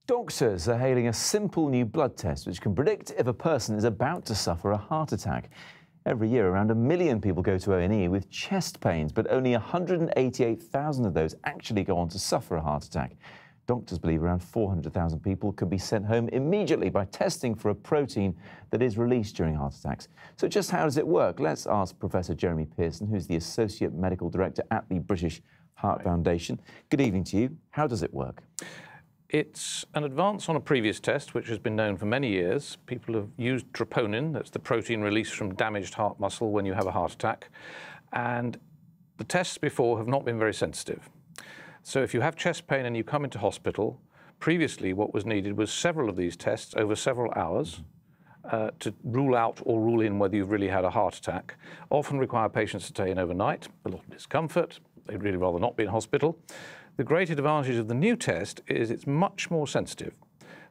Doctors are hailing a simple new blood test which can predict if a person is about to suffer a heart attack. Every year, around 1 million people go to A&E with chest pains, but only 188,000 of those actually go on to suffer a heart attack. Doctors believe around 400,000 people could be sent home immediately by testing for a protein that is released during heart attacks. So just how does it work? Let's ask Professor Jeremy Pearson, who's the Associate Medical Director at the British Heart Foundation. Good evening to you. How does it work? It's an advance on a previous test, which has been known for many years. People have used troponin, that's the protein released from damaged heart muscle when you have a heart attack. And the tests before have not been very sensitive. So if you have chest pain and you come into hospital, previously what was needed was several of these tests over several hours to rule out or rule in whether you've really had a heart attack. Often require patients to stay in overnight, a lot of discomfort. They'd really rather not be in hospital. The great advantage of the new test is it's much more sensitive.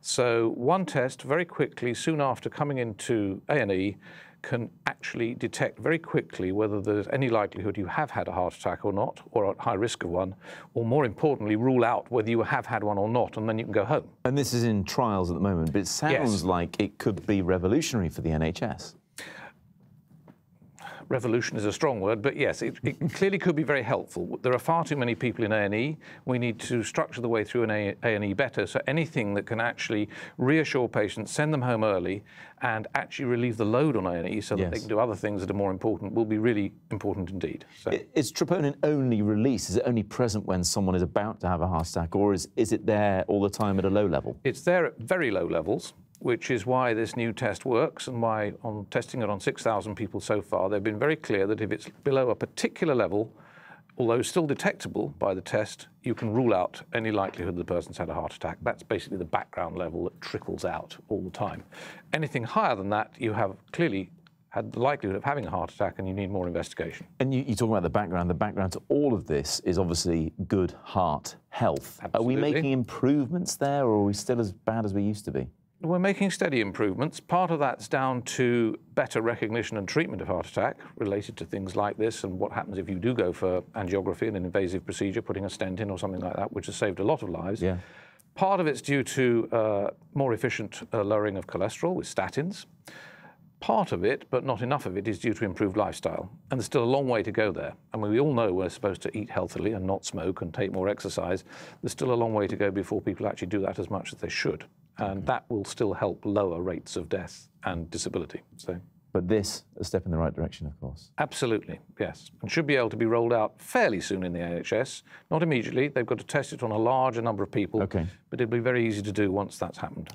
So one test very quickly, soon after coming into A&E, can actually detect very quickly whether there's any likelihood you have had a heart attack or not, or at high risk of one, or more importantly, rule out whether you have had one or not, and then you can go home. And this is in trials at the moment, but it sounds like it could be revolutionary for the NHS. Revolution is a strong word, but yes, it clearly could be very helpful. There are far too many people in A&E. We need to structure the way through an A&E better, so anything that can actually reassure patients, send them home early, and actually relieve the load on A&E so that they can do other things that are more important will be really important indeed. So. Is troponin only released? Is it only present when someone is about to have a heart attack, or is it there all the time at a low level? It's there at very low levels, which is why this new test works and why, on testing it on 6,000 people so far, they've been very clear that if it's below a particular level, although still detectable by the test, you can rule out any likelihood the person's had a heart attack. That's basically the background level that trickles out all the time. Anything higher than that, you have clearly had the likelihood of having a heart attack and you need more investigation. And you talk about the background. The background to all of this is obviously good heart health. Absolutely. Are we making improvements there, or are we still as bad as we used to be? We're making steady improvements. Part of that's down to better recognition and treatment of heart attack related to things like this and what happens if you do go for angiography and an invasive procedure, putting a stent in or something like that, which has saved a lot of lives. Yeah. Part of it's due to more efficient lowering of cholesterol with statins. Part of it, but not enough of it, is due to improved lifestyle. And there's still a long way to go there. I mean, we all know we're supposed to eat healthily and not smoke and take more exercise. There's still a long way to go before people actually do that as much as they should. And that will still help lower rates of death and disability. So. But this, a step in the right direction, of course. Absolutely, yes. And should be able to be rolled out fairly soon in the NHS. Not immediately. They've got to test it on a larger number of people. Okay. But it'll be very easy to do once that's happened.